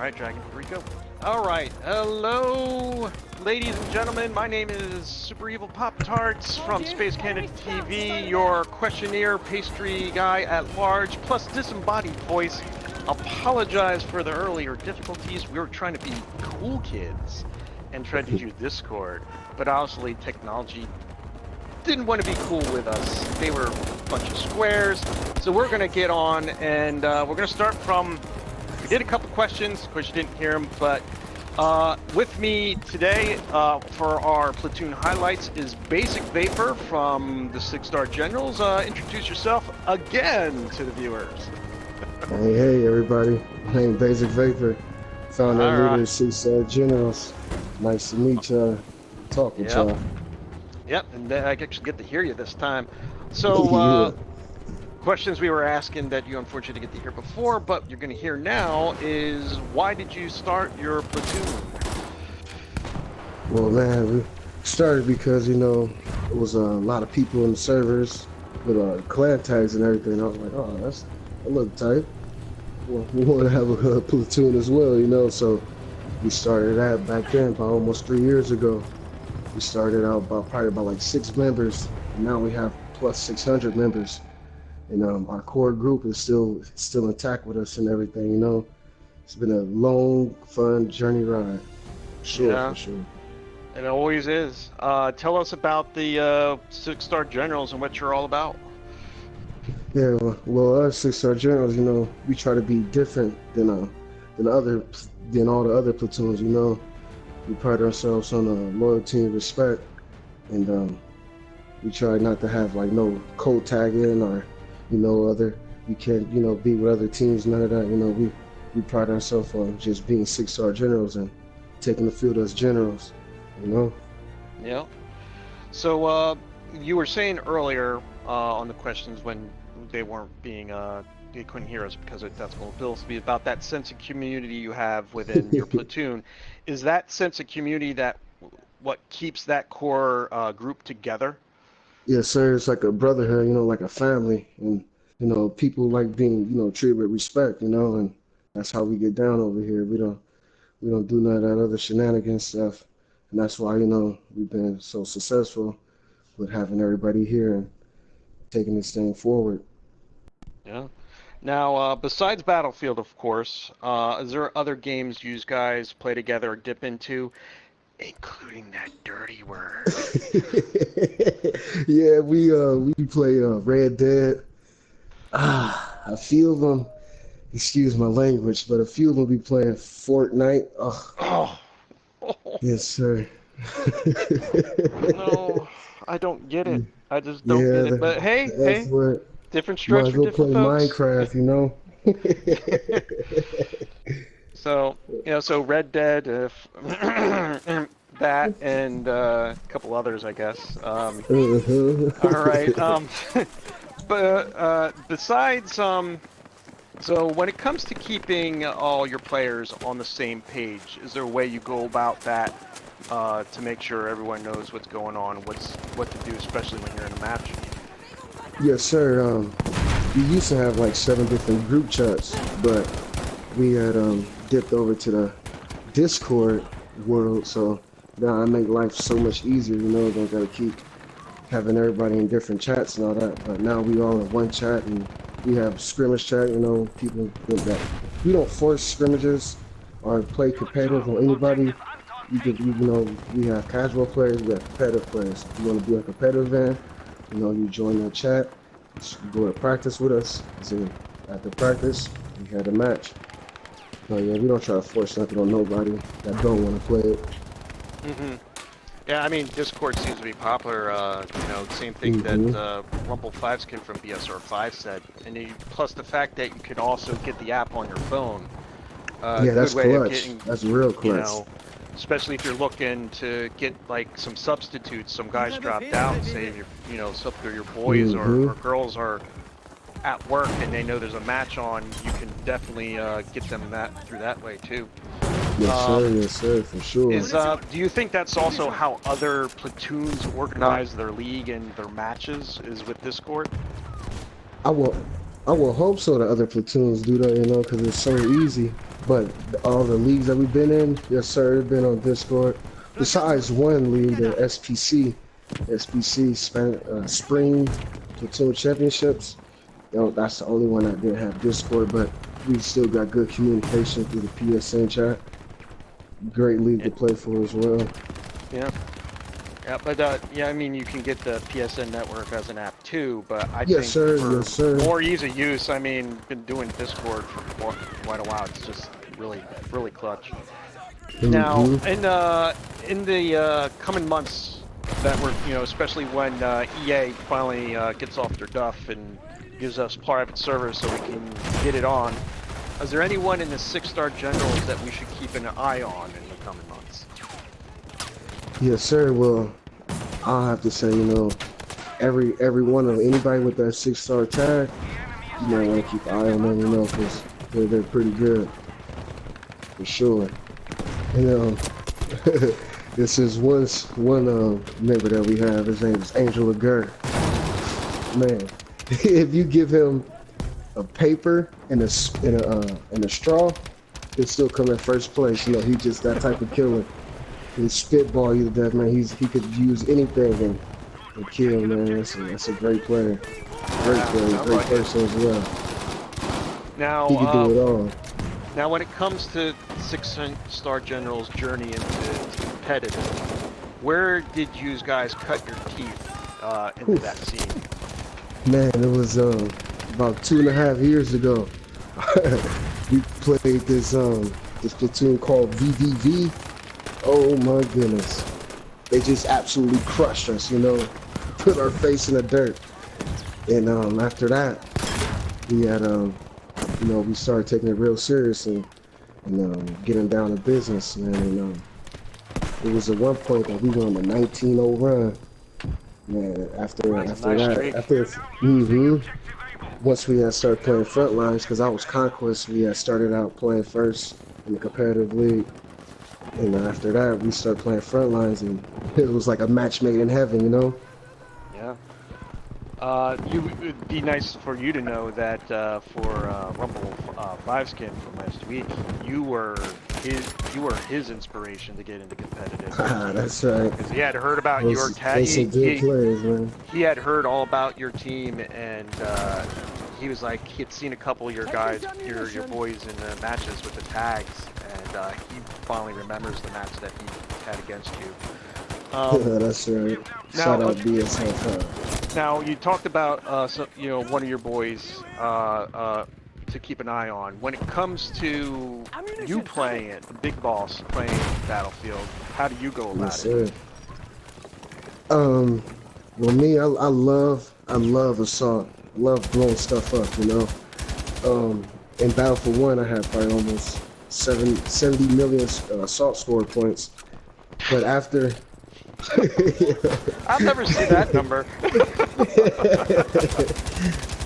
Alright, Dragon, here we go. Alright, hello, ladies and gentlemen. My name is Super Evil Pop Tarts from Space Cannon TV, your questionnaire pastry guy at large, plus disembodied voice. Apologize for the earlier difficulties. We were trying to be cool kids and tried to use Discord, but honestly, technology didn't want to be cool with us. They were a bunch of squares. So we're going to get on, and we're going to start from... We did a couple questions. Of course, you didn't hear them, but with me today for our Platoon highlights is Basic Vapor from the 6-Star Generals. Introduce yourself again to the viewers. Hey, everybody. My name is Basic Vapor, founder and leader of 6-Star Generals. Nice to meet y'all, talk with y'all. Yep, and I actually get to hear you this time. So, questions we were asking that you unfortunately didn't get to hear before, but you're going to hear now is, why did you start your platoon? Well, man, we started because, you know, it was a lot of people in the servers with clan tags and everything. I was like, oh, that look tight. Well, we want to have a platoon as well, you know, so we started that back then, about almost 3 years ago. We started out probably about like 6 members, and now we have plus 600 members. And our core group is still intact with us and everything, you know. It's been a long, fun journey ride. For sure. It always is. Tell us about the 6-Star Generals and what you're all about. Yeah, well, us 6-Star Generals, you know, we try to be different than all the other platoons, you know. We pride ourselves on loyalty and respect, and we try not to have like no code tagging or, you know, you can't, you know, be with other teams, none of that. You know, we pride ourselves on just being 6-Star Generals and taking the field as generals, you know. Yeah. So you were saying earlier on the questions when they weren't being they couldn't hear us because of decibel bills, to be about that sense of community you have within your platoon. Is that sense of community what keeps that core group together? Yes, sir. It's like a brotherhood, you know, like a family, and you know, people like being, you know, treated with respect, you know, and that's how we get down over here. We don't do none of that other shenanigans stuff, and that's why, you know, we've been so successful with having everybody here and taking this thing forward. Yeah. Now, besides Battlefield, of course, is there other games you guys play together or dip into, including that dirty word? Yeah, we play Red Dead. A few of them, excuse my language, but a few of them be playing Fortnite. Oh. Yes, sir. No, I don't get it. I just don't get it. But hey, different strokes for different folks. Minecraft, you know. So, you know, so Red Dead, that, and a couple others, I guess. All right. But besides, so when it comes to keeping all your players on the same page, is there a way you go about that to make sure everyone knows what's going on, what to do, especially when you're in a match? Yes, sir. We used to have like 7 different group chats, but we had dipped over to the Discord world, so now I make life so much easier, you know. Don't gotta keep having everybody in different chats and all that, but now we all in one chat, and we have scrimmage chat, you know. People think that we don't force scrimmages or play competitive on anybody. You know, we have casual players, we have competitive players. If you want to be a competitive fan, you know, you join the chat, you go to practice with us. So after practice, we had a match. So yeah, we don't try to force nothing on nobody that don't want to play it. Yeah, I mean, Discord seems to be popular. You know, same thing that Rumble 5skin from BSR5 said. And plus the fact that you could also get the app on your phone. Yeah, that's clutch. That's real clutch. You know, especially if you're looking to get like some substitutes. Some guys dropped out. Say your boys or girls are at work and they know there's a match on. You can definitely get them through that way too. Yes, sir, for sure. Do you think that's also how other platoons organize their league and their matches, is with Discord? I will hope so that other platoons do that, you know, because it's so easy. But all the leagues that we've been in, yes sir, they've been on Discord. Besides one league, the SPC, Spring Platoon Championships. You know, that's the only one that didn't have Discord, but we still got good communication through the PSN chat. Great league to play for as well. Yeah. Yeah, but yeah, I mean, you can get the PSN network as an app too, but I Yes, think sir. Yes, sir. more ease of use, I mean, been doing Discord for quite a while. It's just really clutch. Now, in the coming months that we're, you know, especially when EA finally gets off their duff and gives us private servers so we can get it on, is there anyone in the 6-star generals that we should keep an eye on in the coming months? Yes, sir. Well, I'll have to say, you know, every one of anybody with that 6-star tag, you might want to keep an eye on them, you know, because they're pretty good, for sure. And this is one member that we have. His name is Angel Laguerre. Man, if you give him a paper and a straw, he'll still come in first place. You know, he's just that type of killer. He spitball you to death, man. He could use anything and kill, man. That's a great player. Great player, great person as well. Now, he can do it all. Now, when it comes to 6-star general's journey into competitive, where did you guys cut your teeth into that scene? Man, it was about 2.5 years ago. We played this platoon called VVV. Oh my goodness. They just absolutely crushed us, you know, put our face in the dirt. And after that, we had, you know, we started taking it real serious and getting down to business, man. And it was at one point that we went on a 19-0 run. Man, once we had started playing Frontlines, because I was Conquest, we had started out playing first in the competitive league. And after that, we started playing Frontlines, and it was like a match made in heaven, you know? Yeah. It'd be nice for you to know that for Rumble 5 skin from last week, you were his inspiration to get into competitive. That's right. Because he had heard about your tag. He had heard all about your team, and he was like, he had seen a couple of your guys, your boys in the matches with the tags, and he finally remembers the match that he had against you. Yeah, that's right. Shout out BSF. Now, you talked about you know, one of your boys to keep an eye on. When it comes to you playing it, the big boss playing Battlefield, how do you go about it? Well, me, I love assault. I love blowing stuff up, you know. In Battlefield 1, I had probably almost 70 million assault score points. But after... I've never seen that number.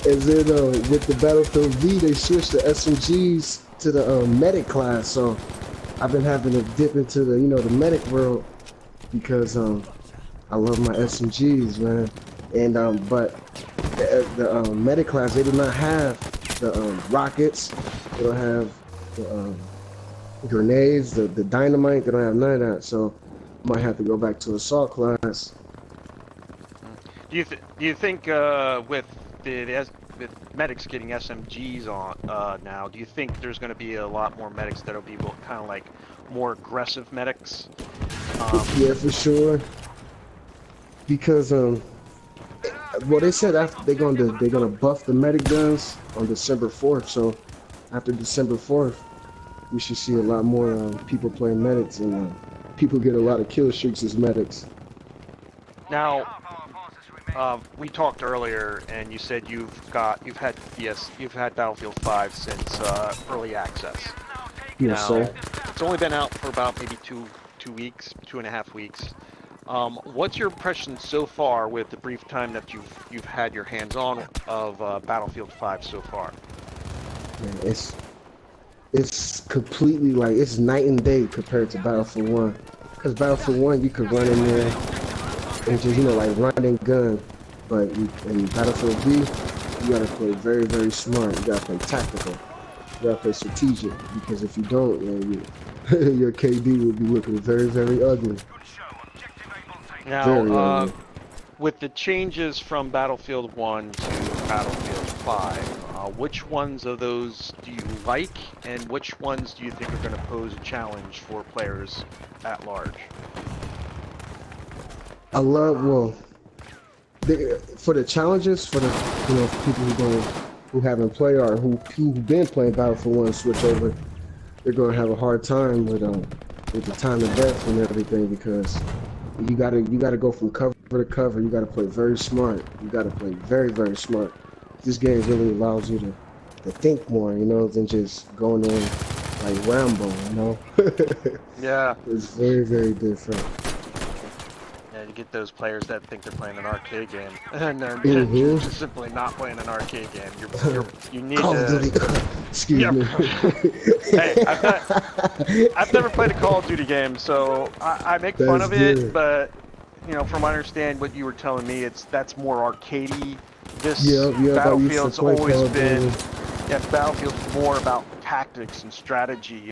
And then with the Battlefield V, they switched the SMGs to the medic class. So I've been having to dip into the, you know, the medic world because I love my SMGs, man. And but the medic class, they do not have the rockets. They don't have the grenades, the dynamite. They don't have none of that. So might have to go back to assault class. Do you think with medics getting SMGs on now, do you think there's going to be a lot more medics that'll be kind of like more aggressive medics? Yeah, for sure. Because well, they said after they're gonna buff the medic guns on December 4th. So after December 4th, we should see a lot more people playing medics and. People get a lot of kill streaks as medics. Now, we talked earlier, and you said you've had Battlefield 5 since early access. Yes, sir. It's only been out for about maybe 2.5 weeks. What's your impression so far with the brief time that you've had your hands on of Battlefield 5 so far? Man, it's completely like it's night and day compared to Battlefield 1. Because Battlefield 1, you could run in there and just, you know, like run and gun. But in Battlefield V, you gotta play very, very smart. You gotta play tactical. You gotta play strategic, because if you don't, man, your KD will be looking very, very ugly. Now, Very ugly. with the changes from Battlefield 1 to Battlefield 5, which ones of those do you like, and which ones do you think are going to pose a challenge for players at large? I love, well, for the challenges, for the people who haven't played or who've been playing Battlefield 1 and switch over, they're gonna have a hard time with the time of death and everything, because you gotta go from cover to cover. You gotta play very smart. You gotta play very, very smart. This game really allows you to think more, than just going in like Rambo, Yeah. It's very, very different. Yeah, you get those players that think they're playing an arcade game, and they're Mm-hmm. you're just simply not playing an arcade game. You need Call of Duty. to. Excuse me. Hey, I've never played a Call of Duty game, so I make fun of it. good. But from what I understand, what you were telling me, that's more arcadey. This Yeah, Battlefield's always been. Duty. Yeah, Battlefield's more about tactics and strategy.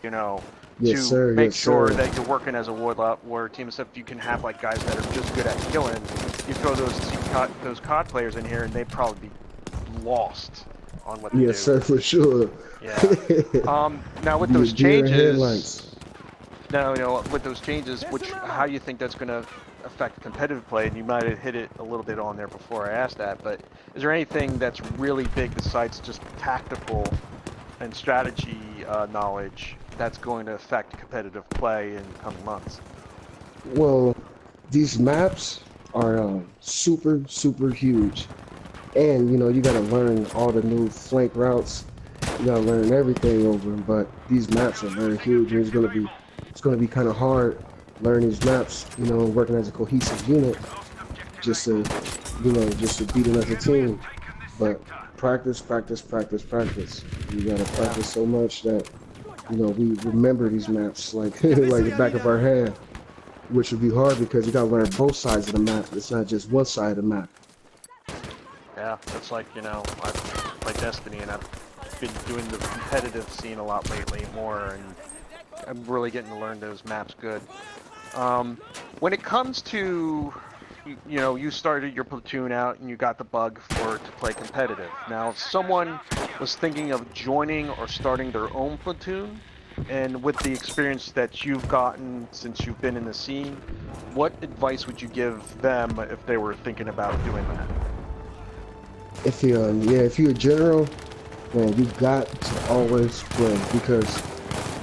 Yes, to sir, make yes, sure sir. that you're working as a war team, except you can have like guys that are just good at killing. You throw those COD players in here, and they'd probably be lost on what they do. Yes, sir, for sure. Yeah. Now with those changes, with those changes, how you think that's going to affect competitive play? And you might have hit it a little bit on there before I asked that, but is there anything that's really big besides just tactical and strategy knowledge that's going to affect competitive play in the coming months? Well, these maps are super, super huge. And, you got to learn all the new flank routes. You got to learn everything over them. But these maps are very huge. And it's going to be kind of hard learning these maps, working as a cohesive unit just to beat another team. But practice, practice, practice, practice. You got to practice so much that we remember these maps like like the back of our hand, which would be hard because you gotta learn both sides of the map. It's not just one side of the map. Yeah, it's like, I play Destiny, and I've been doing the competitive scene a lot lately more, and I'm really getting to learn those maps good. When it comes to, you started your platoon out and you got the bug to play competitive. Now, if someone was thinking of joining or starting their own platoon, and with the experience that you've gotten since you've been in the scene, what advice would you give them if they were thinking about doing that? If you're a general, man, you got to always play, because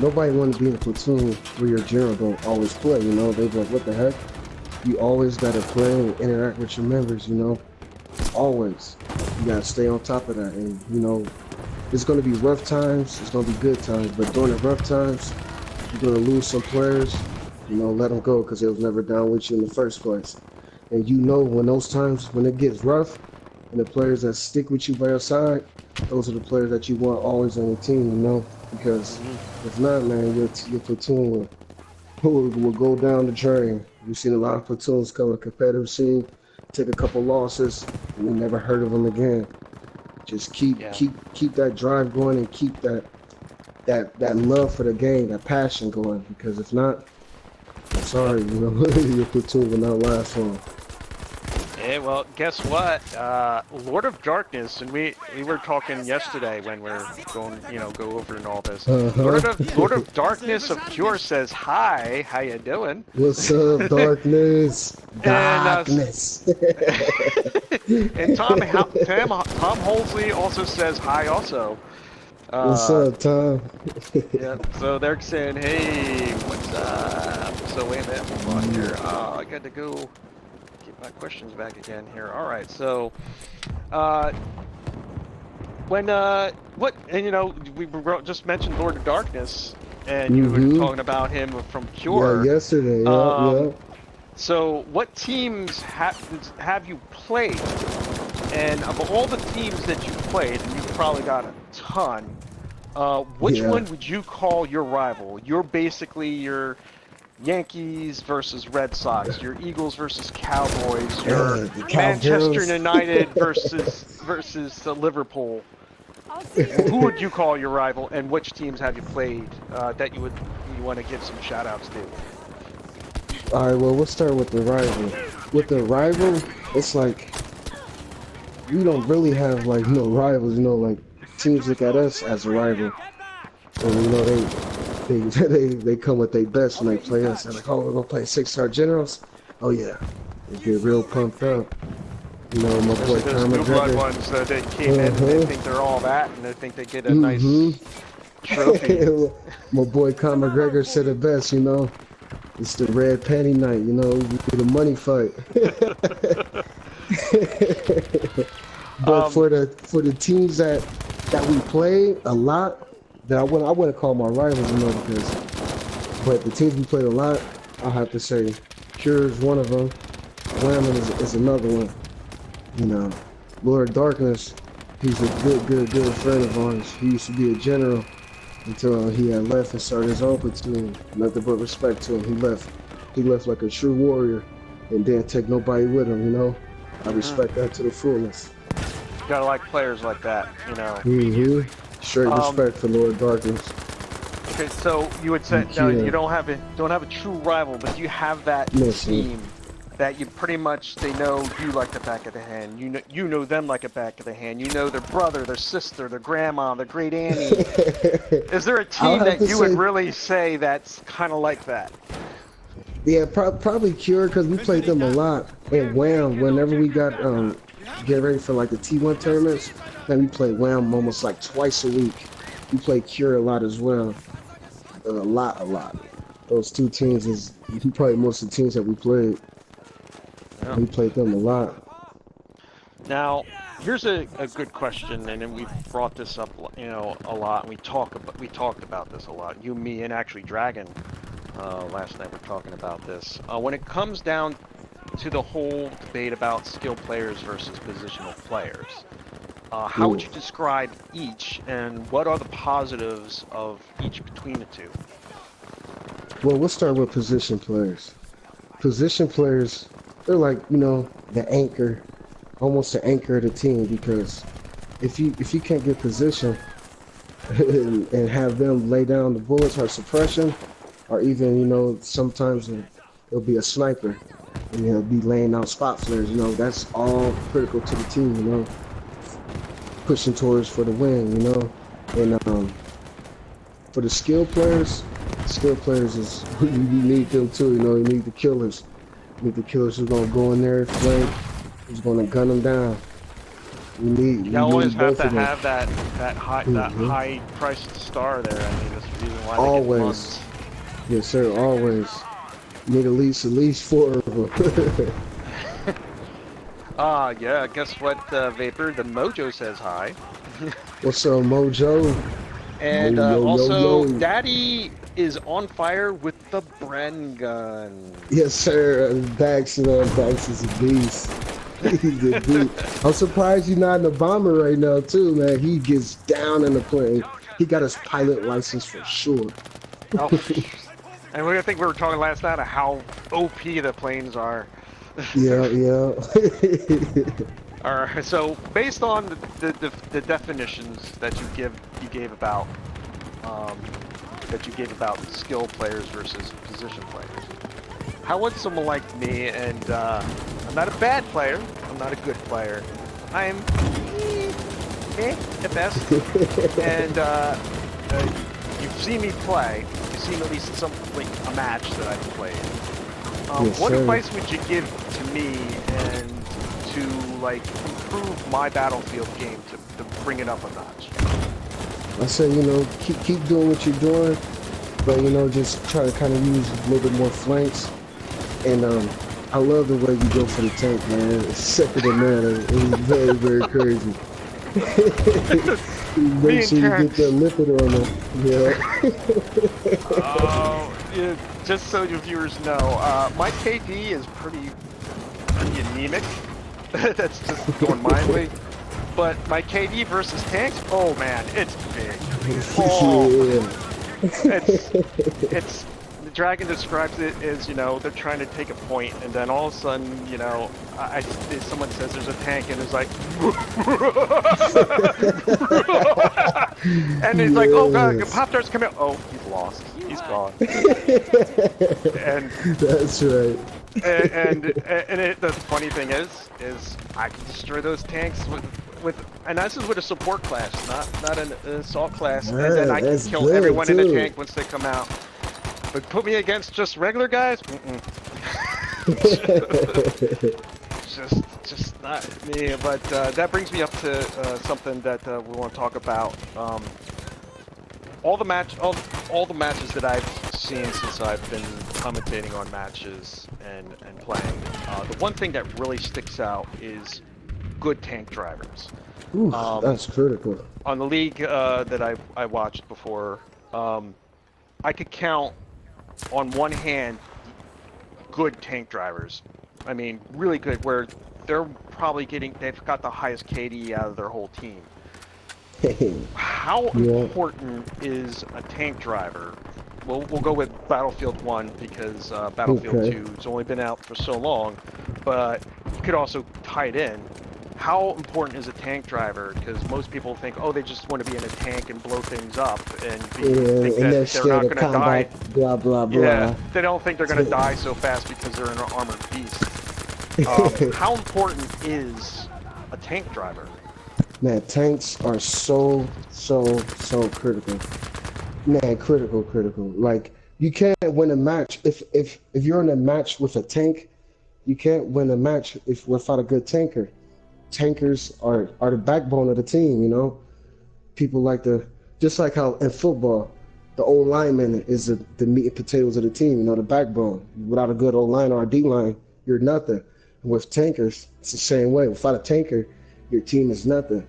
nobody wants to be in a platoon where your general don't always play. They be like, what the heck? You always gotta play and interact with your members. Always. You gotta stay on top of that, and it's gonna be rough times, it's gonna be good times, but during the rough times, you're gonna lose some players. Let them go, because they was never down with you in the first place. And when those times, when it gets rough, and the players that stick with you by your side, those are the players that you want always on your team, because if not, man, your platoon will go down the drain. We've seen a lot of platoons come to competitive scene, take a couple losses, and we never heard of them again. Just keep that drive going, and keep that love for the game, that passion going, because if not, I'm sorry, your platoon will not last long. Yeah, well, guess what? Lord of Darkness, and we were talking yesterday when we're going, go over and all this. Lord of Darkness of Pure says hi. How you doing? What's up, Darkness? Darkness. And Tom Holsley also says hi. Also. What's up, Tom? Yeah. So they're saying, hey, what's up? So wait a minute, hold on here. I got to go. My questions back again here. All right, so when we just mentioned Lord of Darkness, and you were talking about him from Pure. Yeah, yesterday. Yeah. So what teams have you played? And of all the teams that you've played, and you've probably got a ton, which one would you call your rival? You're basically your Yankees versus Red Sox, your Eagles versus Cowboys, your Manchester United versus Liverpool. Who would you call your rival, and which teams have you played that you want to give some shout outs to? All right, well, we'll start with the rival. With the rival, it's like we don't really have like no rivals. Like teams look at us as a rival, and they come with their best when they play us. They're like, oh, we're gonna play 6-star generals. Oh yeah, they get real pumped up. My boy Those Conor new blood McGregor. ones that came in, and they think they're all that, and they think they get a nice trophy. My boy Conor McGregor said it best. It's the red panty night. The money fight. But for the teams that we play a lot, that I wouldn't call my rivals, but the teams we played a lot, I'll have to say, Cure is one of them. Whammon is another one. Lord Darkness, he's a good friend of ours. He used to be a general until he had left and started his own platoon. Nothing but respect to him. He left like a true warrior and didn't take nobody with him. I respect that to the fullest. You gotta like players like that, Straight respect for Lord Darkness. Okay, so you would say no, you don't have a true rival, but you have that team that you pretty much they know you like the back of the hand. You know them like the back of the hand. You know their brother, their sister, their grandma, their great auntie. Is there a team that you would really say that's kind of like that? Yeah, probably Cure, because we played them a lot. And Wham, whenever we got get ready for like the T1 tournaments, then we played Wham almost like twice a week. We played Cure a lot as well. A lot. Those two teams is probably most of the teams that we played. Yeah. We played them a lot. Now, here's a good question, and then we've brought this up, a lot. And we talked about this a lot. You, me, and actually Dragon. Last night we're talking about this. When it comes down to the whole debate about skill players versus positional players, how would you describe each, and what are the positives of each between the two? Well, we'll start with position players. Position players, they're like, the anchor, almost the anchor of the team, because if you can't get position and have them lay down the bullets or suppression, or even, sometimes it'll be a sniper and he'll be laying out spot flares, that's all critical to the team, pushing towards for the win, and for the skill players is, you need them too, you need the killers. You need the killers who's gonna go in there, flank, who's gonna gun them down. You always have to have that high priced star there. I mean, that's the reason why they get months. Yes, sir, always. You need at least 4 of them. Yeah, guess what, Vapor? The Mojo says hi. What's up, Mojo? And also, Daddy is on fire with the Bren gun. Yes, sir. Bax is a beast. He's a beast. I'm surprised he's not in the bomber right now, too, man. He gets down in the plane. He got his pilot license for sure. Oh. And I think we were talking last night of how OP the planes are. Yeah. All right. So based on the definitions that you gave about skill players versus position players, how would someone like me, and I'm not a bad player, I'm not a good player, I'm at best, and you've seen me play. You've seen at least a match that I've played. Yes, what sir. advice would you give to me and to improve my battlefield game to bring it up a notch? I say, keep doing what you're doing, but just try to kind of use a little bit more flanks. And I love the way you go for the tank, man. It's second to none. It's very crazy. Make sure you get that liquid on them. Yeah. Just so your viewers know, my KD is pretty anemic. That's just going my way. But my KD versus tanks, oh man, it's big. Oh, it's Dragon describes it as, you know, they're trying to take a point, and then all of a sudden, you know, someone says there's a tank, and it's like, and it's like, oh god, Yes. Pop-Tarts come out. Oh, he's lost. He's gone. And That's right. the funny thing is I can destroy those tanks with and this is with a support class, not an assault class, and then I can kill everyone in the tank once they come out. But put me against just regular guys, just not me. But that brings me up to something that we want to talk about. All the matches that I've seen since I've been commentating on matches and playing, the one thing that really sticks out is good tank drivers. Ooh, that's critical. On the league that I watched before, I could count on one hand good tank drivers. I mean, really good, where they've got the highest KD out of their whole team. How important is a tank driver? We'll go with Battlefield 1 because Battlefield 2 has only been out for so long, but you could also tie it in. How important is a tank driver? Because most people think, oh, they just want to be in a tank and blow things up, and think that they're not going to die. Blah blah blah. Yeah, they don't think they're going to die so fast because they're an armored beast. How important is a tank driver? Man, tanks are so critical. Man, critical. Like, you can't win a match if you're in a match with a tank. You can't win a match without a good tanker. Tankers are the backbone of the team, you know? People like just like how in football, the O lineman is the meat and potatoes of the team, you know, the backbone. Without a good O line or a D line, you're nothing. And with tankers, it's the same way. Without a tanker, your team is nothing.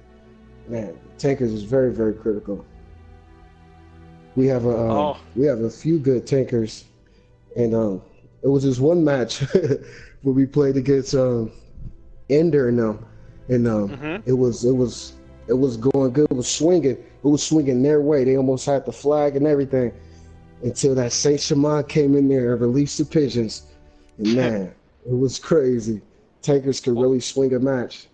Man, tankers is very, very critical. We have a few good tankers, and it was this one match where we played against Ender and them, and it was going good. It was swinging their way. They almost had the flag and everything until that Saint Chamond came in there and released the pigeons, and man, it was crazy. Tankers could really swing a match.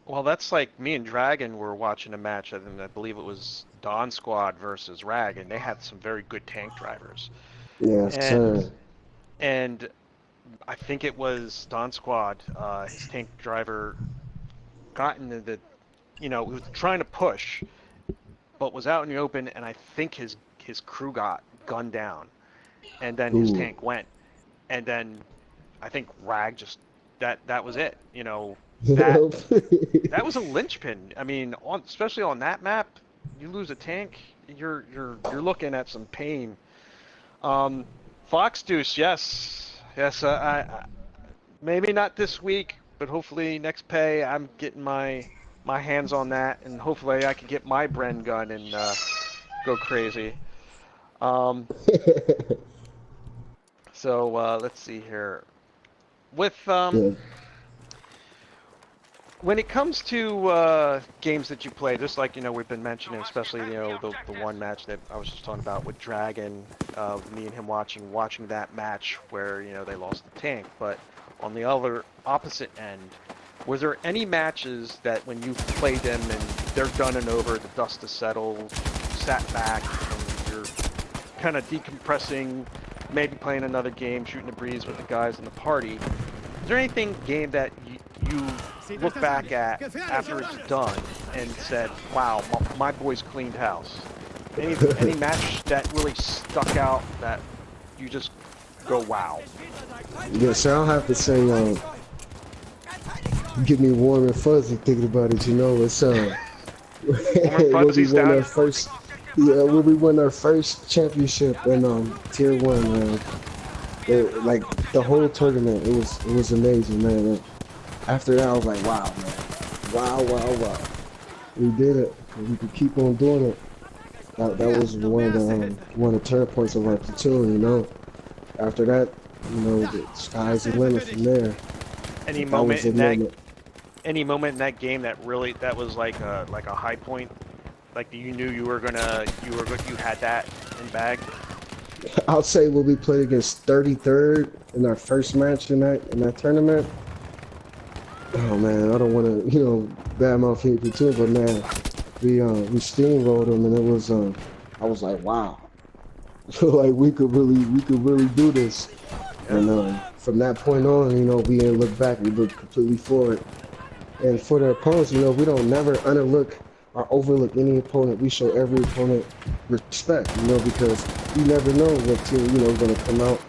Well, that's like me and Dragon were watching a match, and I believe it was Dawn Squad versus Rag, and they had some very good tank drivers. Yeah, and I think it was Dawn Squad, his tank driver got into the, he was trying to push, but was out in the open, and I think his crew got gunned down, and then his tank went, and then I think Rag just, that was it, That was a linchpin. I mean, especially on that map, you lose a tank, you're looking at some pain. Fox Deuce, yes, I maybe not this week, but hopefully next pay I'm getting my hands on that, and hopefully I can get my Bren gun and go crazy. So let's see here. With when it comes to games that you play, just like we've been mentioning, especially the one match that I was just talking about with Dragon, me and him watching that match where they lost the tank. But on the other opposite end, was there any matches that when you played them and they're done and over, the dust has settled, sat back, and you're kind of decompressing, maybe playing another game, shooting the breeze with the guys in the party? Is there anything game that you look back at after it's done and said, wow, my boys cleaned house? Any match that really stuck out that you just go, wow? Yes, I'll have to say, get me warm and fuzzy thinking about it. It's when we won our first championship in Tier 1, man. Like the whole tournament, it was amazing, man. After that, I was like, wow, man. Wow. We did it. We could keep on doing it. That was one of the turn points of our platoon, After that, the sky's the limit from there. Any moment in that game that was like a high point, like you knew you had that in bag? I'll say when we played against 33rd in our first match in that tournament. Oh man, I don't want to badmouth any Platoon, but man, we steamrolled them, and it was I was like, wow, like we could really do this. And from that point on, we didn't look back. We looked completely forward. And for the opponents, we don't never underlook or overlook any opponent. We show every opponent respect, because you never know what team, is going to come out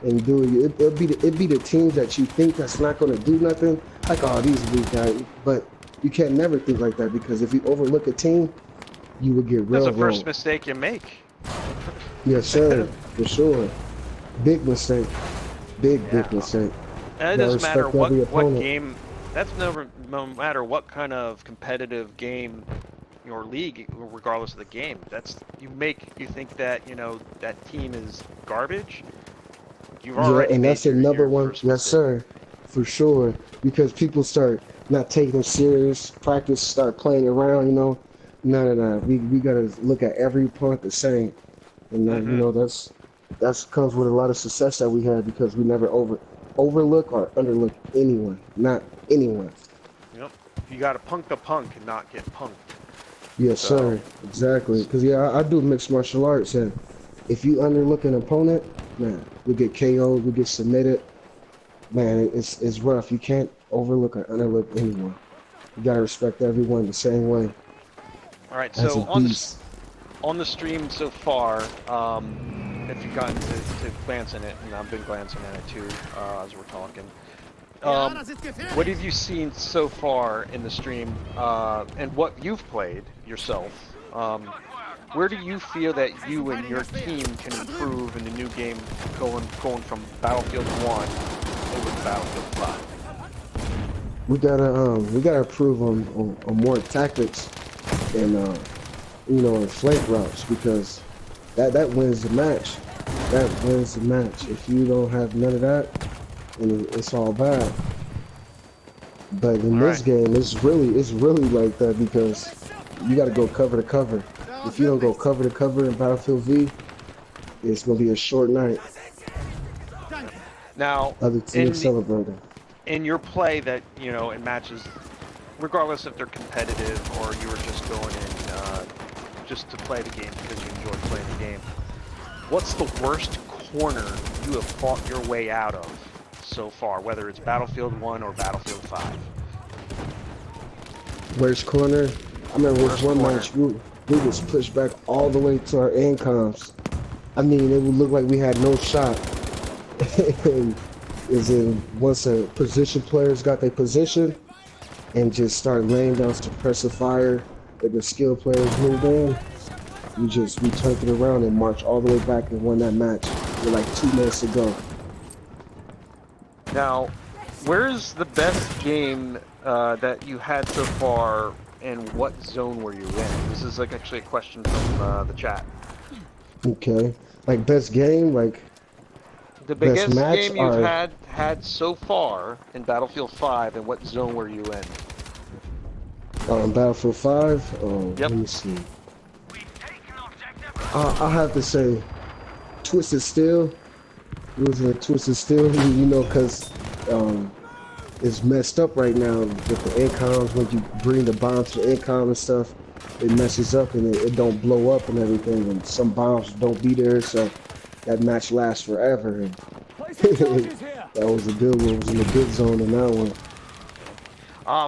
and do it. It'd be the teams that you think that's not going to do nothing. Like, oh, these guys. But you can't never think like that, because if you overlook a team, you would get real That's the first wrong. mistake you make. Yes, sir, for sure. Big mistake. Big mistake. And it doesn't matter what game. That's no matter what kind of competitive game or league, regardless of the game. That's you think that that team is garbage. You've already and made that's another one. first Yes, sir, for sure. Because people start not taking it serious. Practice, start playing around. No. We gotta look at every opponent the same, and that's comes with a lot of success that we had, because we never overlook or underlook anyone, not anyone. Yep. You got to punk the punk and not get punked. Yes, sir. Exactly. Because I do mixed martial arts, and if you underlook an opponent, man, we get KO'd, we get submitted. Man, it's rough. You can't overlook or underlook anyone. You gotta respect everyone the same way. All right. As So a on the stream so far, if you've gotten to glance in it, and I've been glancing at it too as we're talking. What have you seen so far in the stream, and what you've played yourself? Where do you feel that you and your team can improve in the new game, going from Battlefield 1 over to Battlefield 5? we gotta improve on more tactics and and flank routes, because that wins the match. That wins the match. If you don't have none of that, and it's all bad. But in this game, it's really like that, because you got to go cover to cover. If you don't go cover to cover in Battlefield V, it's gonna be a short night. Now, Other teams celebrating. In your play that in matches, regardless if they're competitive or you were just going in just to play the game because you enjoy playing the game, what's the worst corner you have fought your way out of so far, whether it's Battlefield 1 or Battlefield 5? Worst corner? I remember with one match, we was pushed back all the way to our incoms. I mean, it would look like we had no shot. And once a position players got their position and just start laying down suppressive fire, and the skill players moved in, we turned it around and marched all the way back and won that match with like 2 minutes to go. Now, where's the best game that you had so far, and what zone were you in? This is actually a question from the chat. Okay, like best game, like the biggest match game you've had so far in Battlefield 5, and what zone were you in? Battlefield 5. Yep. Let me see. I'll have to say Twisted Steel. It was a Twisted Steel, because it's messed up right now with the incoms. When you bring the bomb to the incom and stuff, it messes up and it don't blow up and everything, and some bombs don't be there, so that match lasts forever. And that was a good one. It was in the good zone in that one.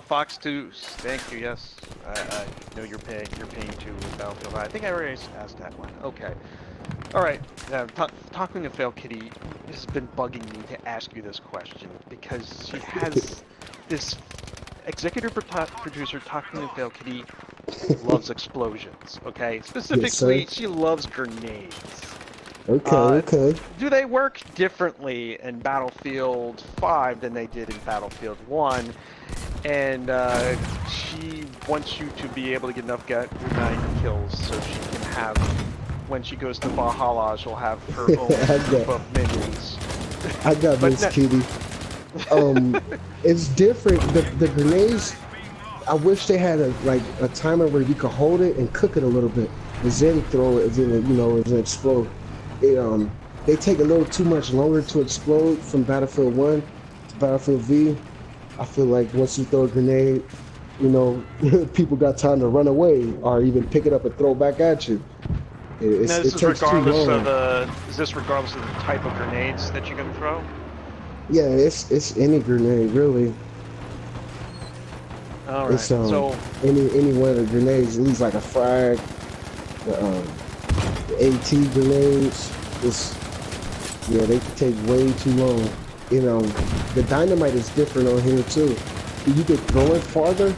Fox 2, thank you. Yes, I know you're paying to Battlefield. I think I already asked that one. Okay. All right. Talking of Fail Kitty has been bugging me to ask you this question, because she has this executive producer. Talking to Fail Kitty loves explosions. Okay. Specifically, yes, she loves grenades. Okay. Do they work differently in Battlefield 5 than they did in Battlefield 1? And she wants you to be able to get enough grenade kills so she can have, when she goes to Valhalla, she'll have her own group of minions. I got this, Kitty. It's different. The grenades, I wish they had a timer where you could hold it and cook it a little bit, and then throw it, and then and then explode. it, they take a little too much longer to explode from Battlefield 1 to Battlefield V. I feel like once you throw a grenade, you know, people got time to run away or even pick it up and throw it back at you. It takes too long. Is this regardless of the type of grenades that you're gonna throw? Yeah, it's any grenade really. All right. It's So any one of the grenades, at least like a frag, the AT grenades. Yeah, they take way too long. You know, the dynamite is different on here too. You could throw it farther,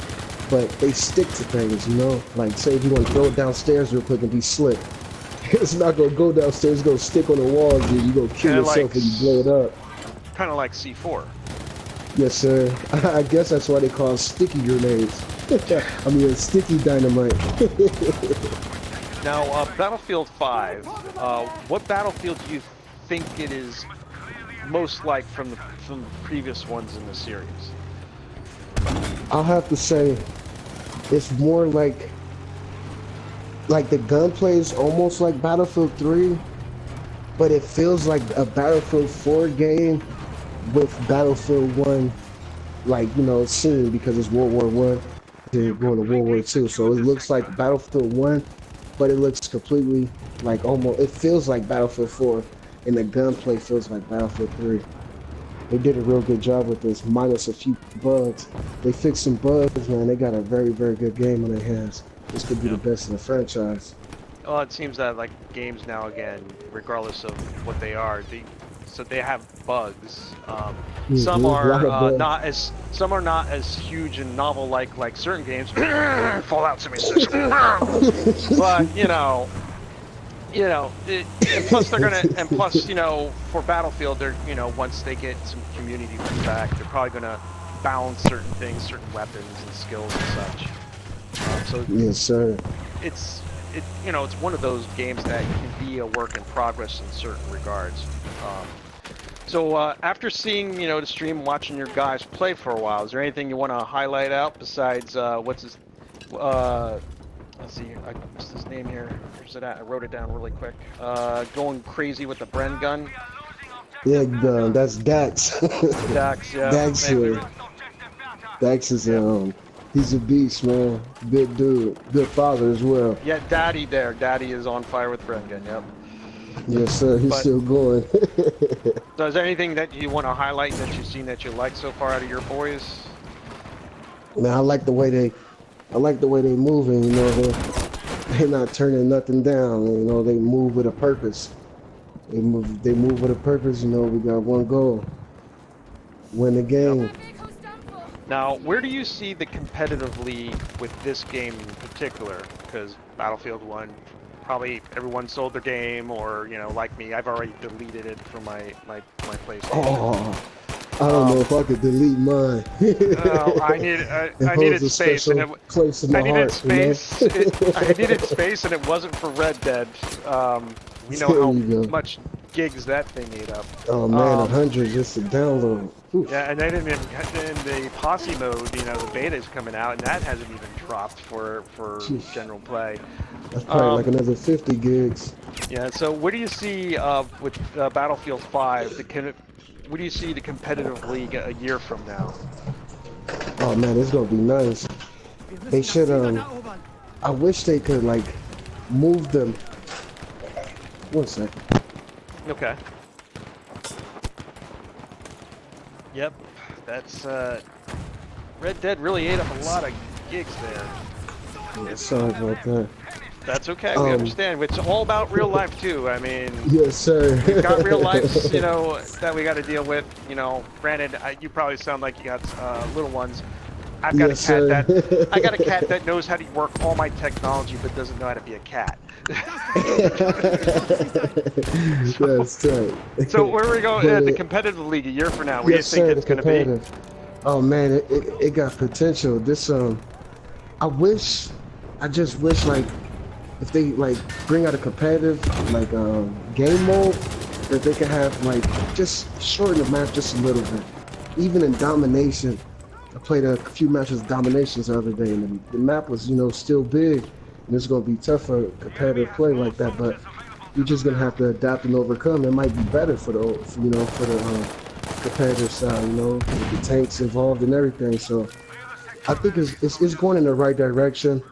but they stick to things, you know? Like, say if you want to throw it downstairs real quick and be slick. It's not going to go downstairs, it's going to stick on the walls, and you're going to kill yourself when you blow it up. Kind of like C4. Yes, sir. I guess that's why they call it sticky grenades. I mean, sticky dynamite. Now, Battlefield 5, what Battlefield do you think it is most like from the previous ones in the series? I'll have to say it's more like the gunplay is almost like Battlefield 3, but it feels like a Battlefield 4 game with Battlefield 1, like, you know, scene because it's World War I, they're going to World War II, so it looks like Battlefield 1, but it looks completely like it feels like Battlefield 4, and the gunplay feels like Battlefield 3. They did a real good job with this, minus a few bugs. They fixed some bugs, man. They got a very, very good game on their hands. This could be the best in the franchise. Well, it seems that like games now, again, regardless of what they are, they have bugs. Some are not as huge and novel like certain games. Fallout 76. But and plus you know, for Battlefield, they're, you know, once they get some community feedback, they're probably gonna balance certain things, certain weapons and skills and such. So yes, sir. It's one of those games that can be a work in progress in certain regards. So after seeing, you know, the stream, watching your guys play for a while, is there anything you want to highlight out besides let's see, what's his name here? Where's it at? I wrote it down really quick. Going crazy with the Bren gun. Yeah, that's Dax. Dax, yeah. Dax is he's a beast, man. Good dude, good father as well. Yeah, Daddy there. Daddy is on fire with Bren gun. Yep. Yes, sir. He's still going. So, is there anything that you want to highlight that you've seen that you like so far out of your boys? Man, I like the way they moving. You know, they're not turning nothing down. You know, they move with a purpose. They move with a purpose. You know, we got one goal: win the game. Yep. Now, where do you see the competitive league with this game in particular? Because Battlefield 1, probably everyone sold their game, or, you know, like me, I've already deleted it from my PlayStation. Oh, I don't know if I could delete mine. I needed space, and I needed space, and it wasn't for Red Dead. We know how much gigs that thing ate up. Oh man, 100 just to download. Oof. Yeah, and they didn't even in the posse mode. You know, the beta is coming out, and that hasn't even dropped for general play. That's probably like another 50 gigs. Yeah. So, what do you see with Battlefield 5? What do you see the competitive league a year from now? Oh man, it's gonna be nice. They should I wish they could like move them. 1 second. Okay. Yep, that's Red Dead really ate up a lot of gigs there. Yeah, sorry about that. That's okay, we understand. It's all about real life too. I mean, yes, sir. We've got real lives, you know, that we got to deal with. You know, granted, you probably sound like you got little ones. I've got a cat I got a cat that knows how to work all my technology, but doesn't know how to be a cat. That's right. So where we go the competitive league a year from now? What do you think it's going to be? Oh man, it got potential. This I just wish like if they like bring out a competitive like game mode that they could have like just shorten the map just a little bit. Even in domination, I played a few matches of dominations the other day, and the map was, you know, still big, and it's gonna be tough for competitive play like that. But you're just gonna have to adapt and overcome. It might be better for the competitive side, with the tanks involved and everything. So I think it's going in the right direction.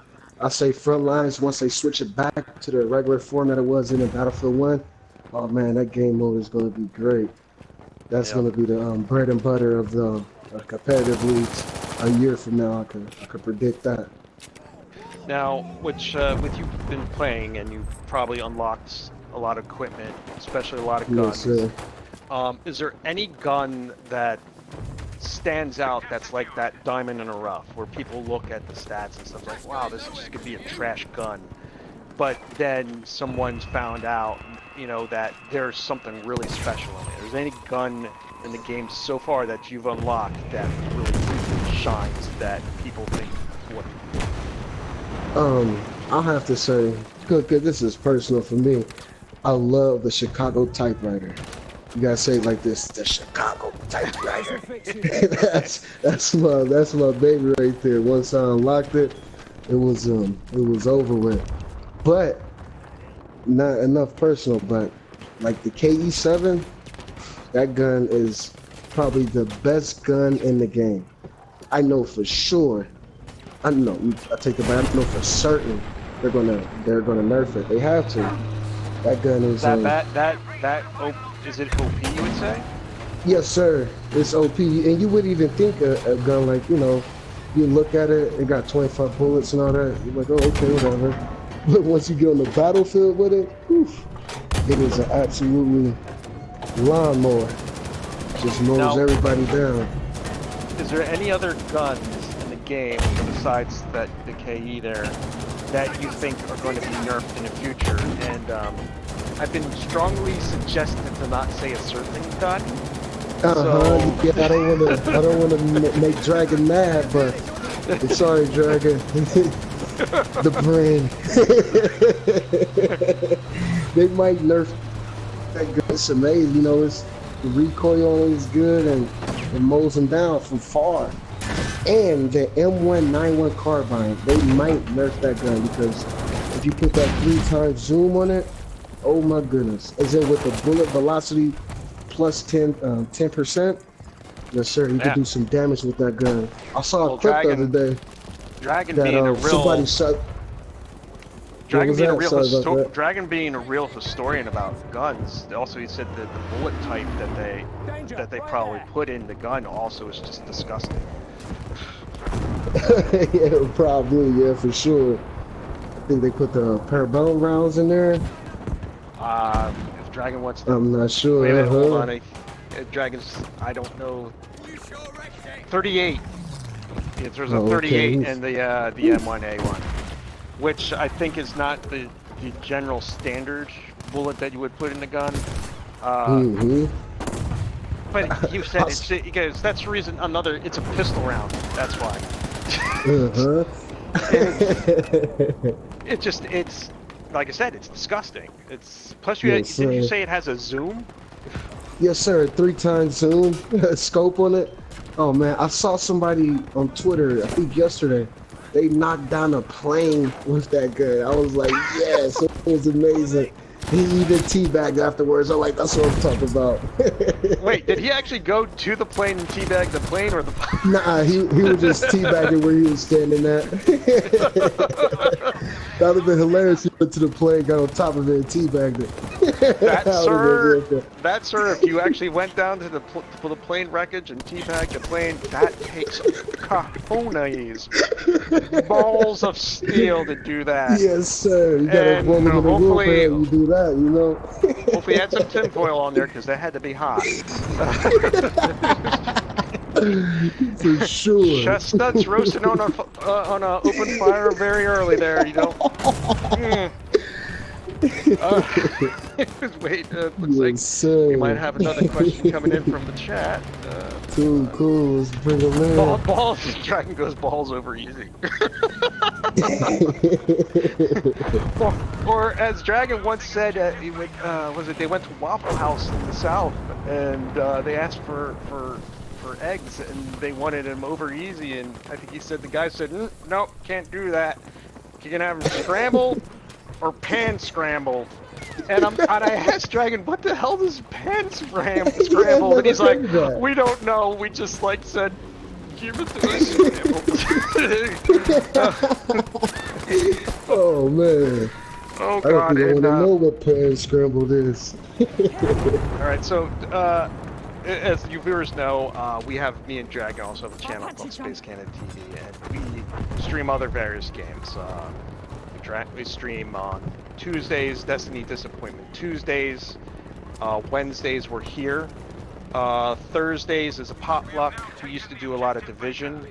I say front lines, once they switch it back to the regular format it was in Battlefield 1, oh man, that game mode is going to be great. That's Yep. going to be the bread and butter of the competitive leagues a year from now. I could predict that. Now, with you've been playing and you've probably unlocked a lot of equipment, especially a lot of guns. Yes, Is there any gun that stands out that's like that diamond in the rough, where people look at the stats and stuff like, wow, this just could be a trash gun, but then someone's found out, that there's something really special in it? Is there any gun in the game so far that you've unlocked that really shines that people think, what? I'll have to say, because this is personal for me, I love the Chicago typewriter. You gotta say it like this, the Chicago typewriter. that's my baby right there. Once I unlocked it, it was over with. But not enough personal, but like the KE7, that gun is probably the best gun in the game. I know for sure. I take it back. I know for certain they're gonna nerf it. They have to. That gun is is it OP, you would say? Yes, sir. It's OP, and you wouldn't even think a gun like, you look at it, it got 25 bullets and all that. You're like, oh, okay, whatever. But once you get on the battlefield with it, oof, it is an absolutely lawnmower. Just mows everybody down. Is there any other guns in the game besides the KE there that you think are going to be nerfed in the future? And I've been strongly suggested to not say a certain gun. Yeah, I don't wanna make Dragon mad, but sorry, Dragon. The brain. They might nerf that gun. It's amazing, it's the recoil on it is good and it mows them down from far. And the M191 carbine, they might nerf that gun because if you put that 3x zoom on it, oh my goodness. Is it with the bullet velocity plus 10%? Yes, sir. You can do some damage with that gun. I saw a clip the other day. Dragon being a real somebody shot. Dragon being a real historian about guns. Also, he said that the bullet type that they probably put in the gun also is just disgusting. Yeah, probably. Yeah, for sure. I think they put the parabellum rounds in there. If Dragon wants to... I'm not sure. Wait a minute, hold on. Dragon's... I don't know... 38. There's a 38 in the M1A1. Which I think is not the general standard bullet that you would put in the gun. But you said because that's the reason it's a pistol round. That's why. It's like I said, it's disgusting. Plus did you say it has a zoom? Yes, sir. 3x zoom scope on it. Oh man, I saw somebody on Twitter, I think yesterday. They knocked down a plane with that gun. I was like, yes, it was amazing. He even teabagged afterwards. I'm like, that's what I'm talking about. Wait, did he actually go to the plane and teabag the plane, or the? Nah, he was just teabagging where he was standing at. That would have been hilarious. He went to the plane, got on top of it, and teabagged it. That sir, if you actually went down to the plane wreckage and teabagged the plane, that takes cojones, balls of steel to do that. Yes, sir. You got a woman in the wheelchair, you do that, Hopefully, add some tinfoil on there because that had to be hot. For sure. Chestnuts roasting on a open fire very early there. Wait, looks like we might have another question coming in from the chat. Too cool. Let's bring them in. Balls. Dragon goes balls over easy. or as Dragon once said, they went to Waffle House in the South and they asked for eggs and they wanted them over easy, and I think the guy said, nope, can't do that. You can have them scrambled or pan scrambled. And I asked Dragon, what the hell does pen scrambled? Yeah, I've And he's never like, heard that. we don't know. We just like said, give it to us scrambled. Oh man. Oh I don't God. think I And, want to know what pan scrambled is. all right, so as you viewers know, we have me and Dragon also have a channel called Space Canada TV, and we stream other various games. We stream on Tuesdays, Destiny Disappointment Tuesdays. Wednesdays we're here. Thursdays is a potluck. We used to do a lot of Division,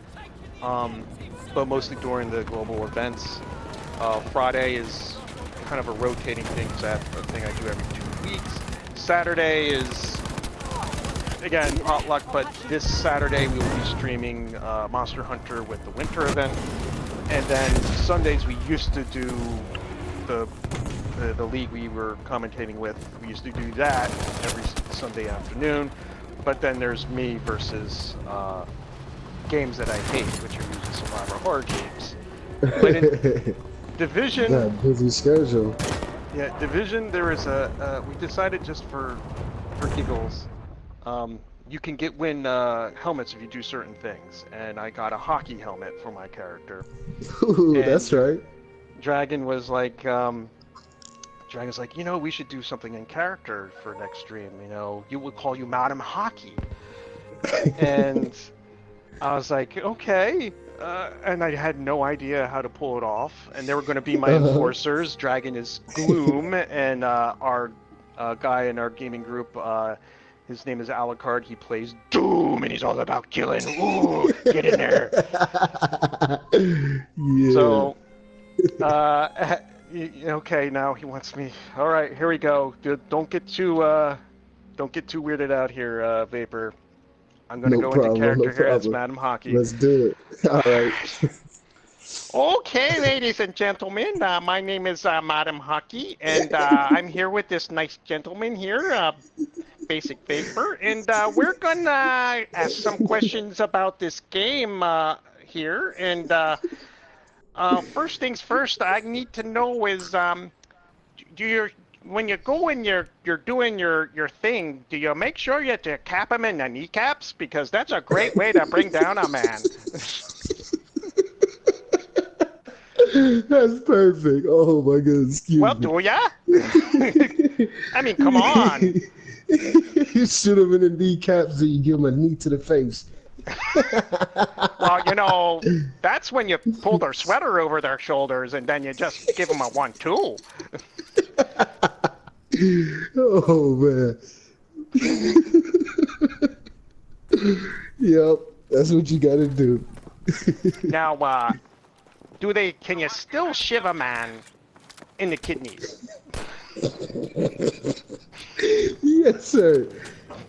but mostly during the global events. Friday is kind of a rotating thing, so that's a thing I do every 2 weeks. Saturday is, again, potluck, but this Saturday we will be streaming Monster Hunter with the winter event. And then Sundays we used to do the league we were commentating with. We used to do that every Sunday afternoon. But then there's me versus games that I hate, which are usually survivor horror games. But in Division, That busy schedule. yeah, Division. There is we decided just for giggles, you can win helmets if you do certain things, and I got a hockey helmet for my character. Ooh, And that's right. Dragon was like, Dragon's like, you know, we should do something in character for next stream. You know, you would call you Madam Hockey, and I was like, okay. And I had no idea how to pull it off. And they were going to be my enforcers. Dragon is Gloom, and our guy in our gaming group, his name is Alucard. He plays Doom, and he's all about killing. Ooh, get in there. Yeah. So, okay, now he wants me. All right, here we go. Don't get too weirded out here, Vapor. I'm gonna go into character here as Madam Hockey. Let's do it. All right. Okay, ladies and gentlemen, my name is Madam Hockey, and I'm here with this nice gentleman here, Basic Vapor, and we're gonna ask some questions about this game here. And first things first, I need to know is, when you go and you're doing your thing, do you make sure you cap him in the kneecaps? Because that's a great way to bring down a man. That's perfect. Oh my goodness. Excuse Well, me. do ya? I mean, come on. You shoot him in the kneecaps and you give him a knee to the face. Well, you know, that's when you pull their sweater over their shoulders and then you just give them a 1-2. Oh man. Yep, that's what you gotta do. Now, can you still shiv a man in the kidneys? Yes, sir.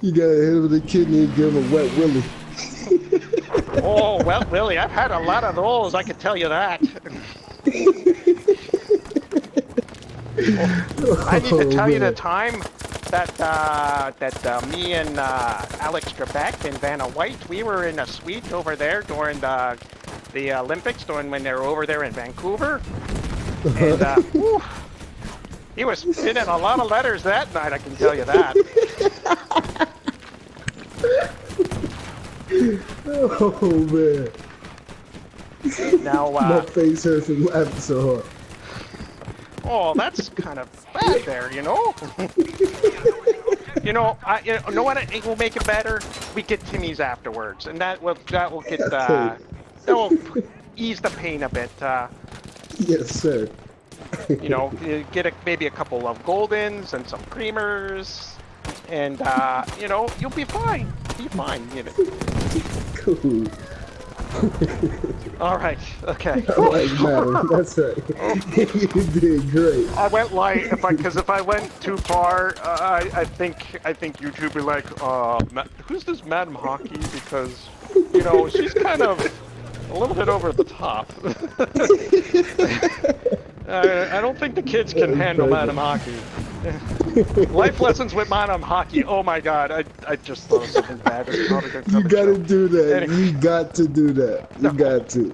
You gotta hit him with a kidney and give him a wet willy. Oh, well, Willie, I've had a lot of those, I can tell you that. I need to tell you the time that me and Alex Trebek and Vanna White, we were in a suite over there during the Olympics, when they were over there in Vancouver. And whew, he was spinning a lot of letters that night, I can tell you that. Oh man. Now, My face hurts from laughing so hard. Oh, that's kind of bad there, you know? You know what it will make it better? We get Timmy's afterwards, and that will get that will ease the pain a bit. Yes, sir. You know, you get maybe a couple of Goldens and some creamers, and you know, you'll be fine. Be fine. You know. Cool. All right. Okay. I like Madam. That's right. You did great. I went light because if I went too far, I think YouTube would be like, who's this Madam Hockey? Because you know she's kind of a little bit over the top. I don't think the kids can handle Madam Hockey. Life lessons with Manam hockey. Oh my god, I just thought of something bad. You gotta do that. You got to do that. You got to.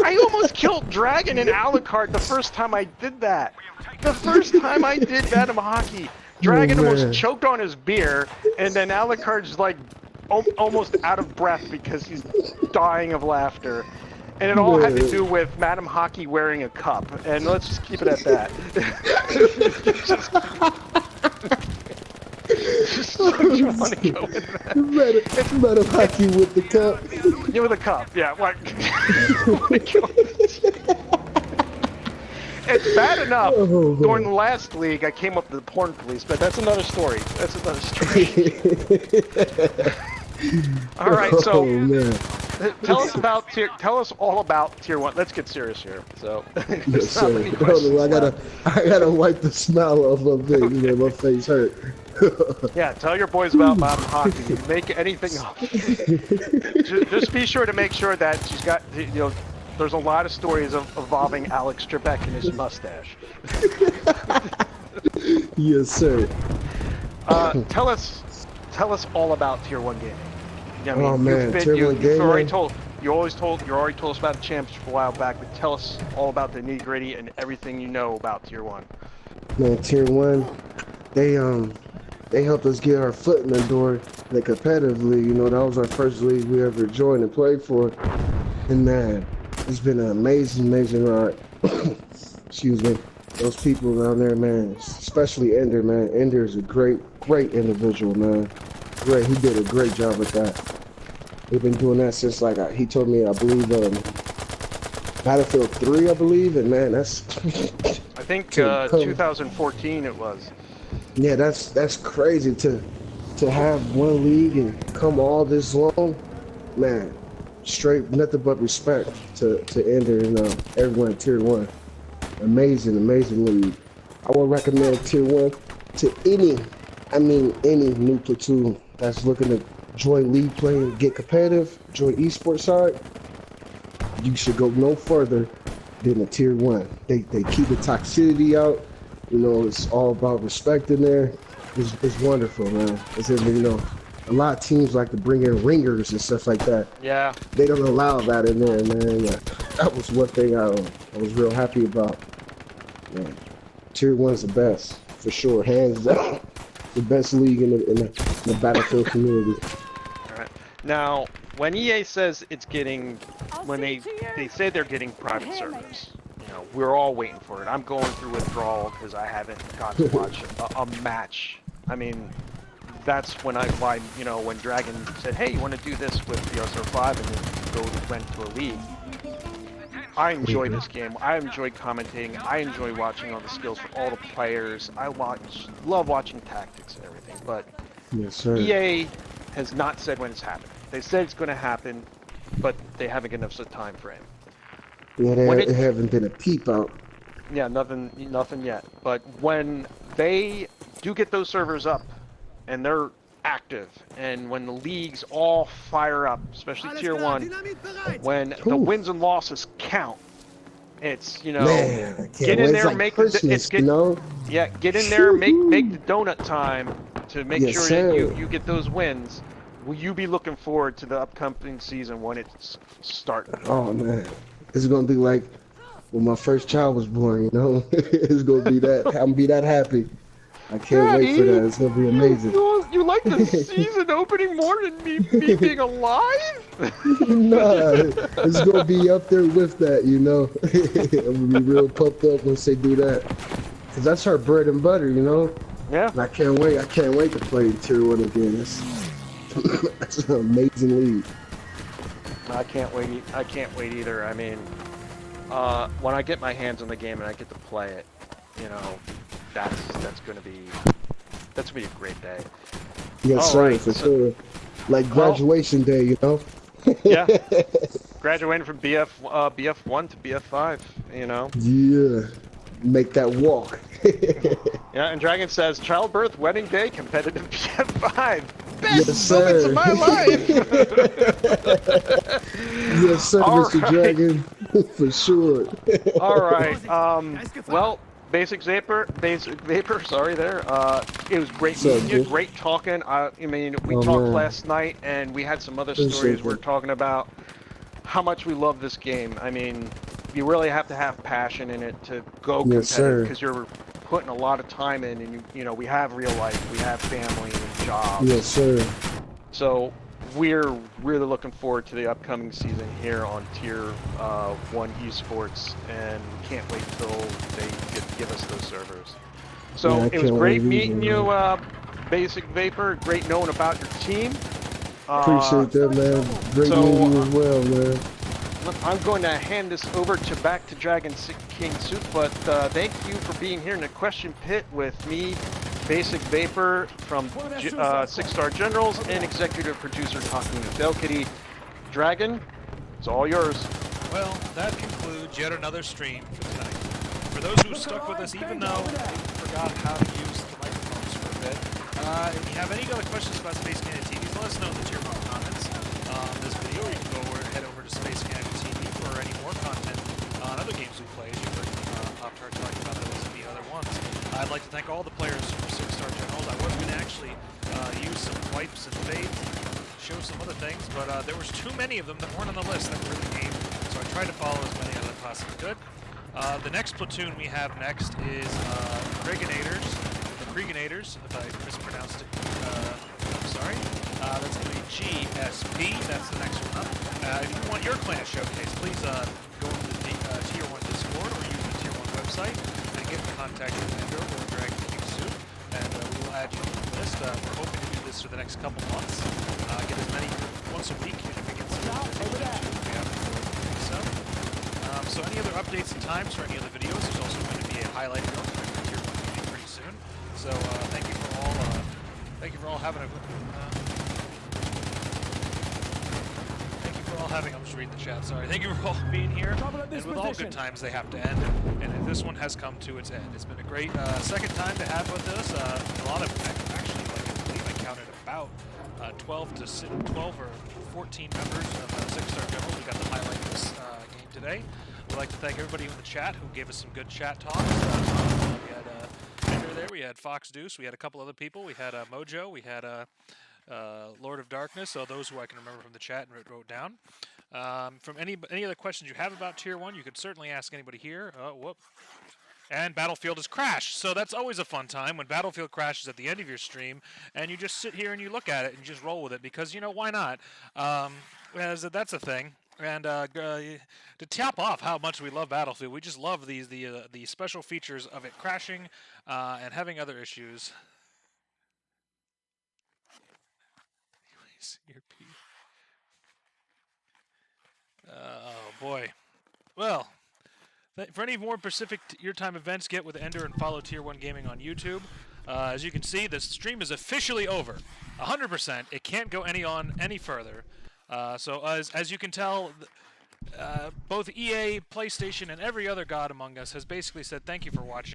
I almost killed Dragon and Alucard the first time I did that. The first time I did Venom hockey. Dragon almost choked on his beer, and then Alucard's like almost out of breath because he's dying of laughter. And it all had to do with Madam Hockey wearing a cup. And let's just keep it at that. Just you want to go with that. Madam Hockey with the cup. Yeah, with a cup. Yeah. What? It's bad enough. During the last league, I came up to the porn police, but that's another story. That's another story. All right, so tell us all about Tier 1. Let's get serious here. So, yes, sir. I gotta wipe the smile off my face. You know, my face hurt. Yeah, tell your boys about Modern Hockey. Make anything up. Just be sure to make sure that she's got, you know, there's a lot of stories involving Alex Trebek and his mustache. Yes, sir. Tell us all about Tier 1 gaming. I mean, oh man, Tier 1 gaming. You already told us about the championship a while back, but tell us all about the nitty-gritty and everything you know about Tier 1. Man, Tier 1, they helped us get our foot in the door in the competitive league. You know, that was our first league we ever joined and played for. And man, it's been an amazing ride. Excuse me. Those people down there, man, especially Ender, man. Ender is a great individual, man. Great, he did a great job with that. We've been doing that since, like, he told me, I believe, Battlefield 3, I believe, and man, that's... I think 2014 it was. Yeah, that's crazy to have one league and come all this long, man. Straight, nothing but respect to Ender and everyone at Tier 1. Amazing league. I would recommend Tier 1 to any new platoon that's looking to join league play and get competitive, join esports side. You should go no further than the Tier 1. They keep the toxicity out. You know, it's all about respect in there. It's wonderful, man. It's in, you know, a lot of teams like to bring in ringers and stuff like that. Yeah. They don't allow that in there, man. Yeah. That was one thing I was real happy about. Man, Tier 1's the best, for sure, hands down. The best league in the Battlefield community. All right. Now, when EA says it's getting, when they say they're getting private servers, you know, we're all waiting for it. I'm going through withdrawal because I haven't got to watch a match. I mean, that's when you know, when Dragon said, hey, you want to do this with BSR5 and then went to a league. I enjoy this game. I enjoy commentating. I enjoy watching all the skills for all the players. I love watching tactics and everything. But yes, sir. EA has not said when it's happening. They said it's going to happen, but they haven't given us a time frame. Yeah, they haven't been a peep out. Yeah, nothing yet. But when they do get those servers up and they're active, and when the leagues all fire up, especially Tier 1, when the wins and losses count, it's, you know, man, get in there, like make Christmas, you know? Yeah, get in there, make the donut time to make yes, sure sir. that you get those wins. Will you be looking forward to the upcoming season when it's starting? Oh man, it's gonna be like when my first child was born, you know? It's gonna be that. I'm gonna be that happy. I can't wait for that. It's gonna be amazing. You like the season opening more than me being alive? Nah, it's gonna be up there with that, you know. I'm gonna be real pumped up once they do that, cause that's our bread and butter, you know. Yeah. And I can't wait to play Tier 1 again. That's an amazing league. I can't wait either. I mean, when I get my hands on the game and I get to play it, you know, that's gonna be a great day. Yes, sir, right, for sure. Like graduation day, you know. Yeah. Graduating from BF1 to BF5, you know. Yeah. Make that walk. Yeah, and Dragon says childbirth, wedding day, competitive BF5. Best moments of my life. Yes, sir, Mr. Dragon. For sure. All right. Well, Basic Vapor, sorry there. It was great So meeting you, good. great talking. I mean, we Oh talked man, last night and we had some other appreciate stories. We were that. talking about how much we love this game. I mean, you really have to have passion in it to go Yes, competitive sir. because you're putting a lot of time in, and you know, we have real life, we have family and Yes, jobs. sir. So we're really looking forward to the upcoming season here on Tier 1 Esports, and we can't wait till they give us those servers. Yeah, So I it was can't wait great either, meeting you, man. Basic Vapor. Great knowing about your team. Appreciate that, man. Great meeting So you as well, man. I'm going to hand this over to back to Dragon King Soup, but thank you for being here in the question pit with me, Basic Vapor from 6-Star Generals, and executive producer talking to Bell Kitty. Dragon, it's all yours. Well, that concludes yet another stream for tonight. For those who stuck with us, even though we forgot how to use the microphones for a bit, if you have any other questions about Space Cannon TV, let us know in the tier 1 comments on this video. You can head over to Space Cannon TV for any more content on other games we play. As you heard Pop-Tart talking about those and the other ones. I'd like to thank all the players for 6-Star Generals. I was going to actually use some wipes and fades, show some other things, but there was too many of them that weren't on the list that were in the game, so I tried to follow as many as I possibly could. The next platoon we have next is the Kriganators, if I mispronounced it, I'm sorry. That's going to be GSP, that's the next one up. If you want your clan showcase, please go into the Tier 1 Discord or use the Tier 1 website and get in contact with Ender or Dragon King Soup, and we will add you to the list. We're hoping to do this for the next couple months. Get as many once a week, and if it gets we have so. So any other updates and times for any other videos, there's also going to be a highlight reel for Tier 1 meeting pretty soon. So thank you for all having a I'm just reading the chat, sorry. Thank you for all being here. And with all good times, they have to end. And this one has come to its end. It's been a great second time to have with us. A lot of, actually, like I believe I counted about 12 or 14 members of 6-Star Generals. We got the highlight of this game today. We'd like to thank everybody in the chat who gave us some good chat talks. We had Ender there, we had Fox Deuce, we had a couple other people. We had Mojo, we had Lord of Darkness, so those who I can remember from the chat and wrote down. From any other questions you have about Tier 1, you could certainly ask anybody here. Whoop. And Battlefield has crashed, so that's always a fun time when Battlefield crashes at the end of your stream, and you just sit here and you look at it and just roll with it, because, you know, why not? That's a thing. And to top off how much we love Battlefield, we just love the special features of it crashing and having other issues. Oh boy. Well, for any more Pacific Year Time events, get with Ender and follow Tier 1 Gaming on YouTube. As you can see, the stream is officially over. 100%. It can't go any further. So as you can tell, both EA, PlayStation, and every other god among us has basically said thank you for watching.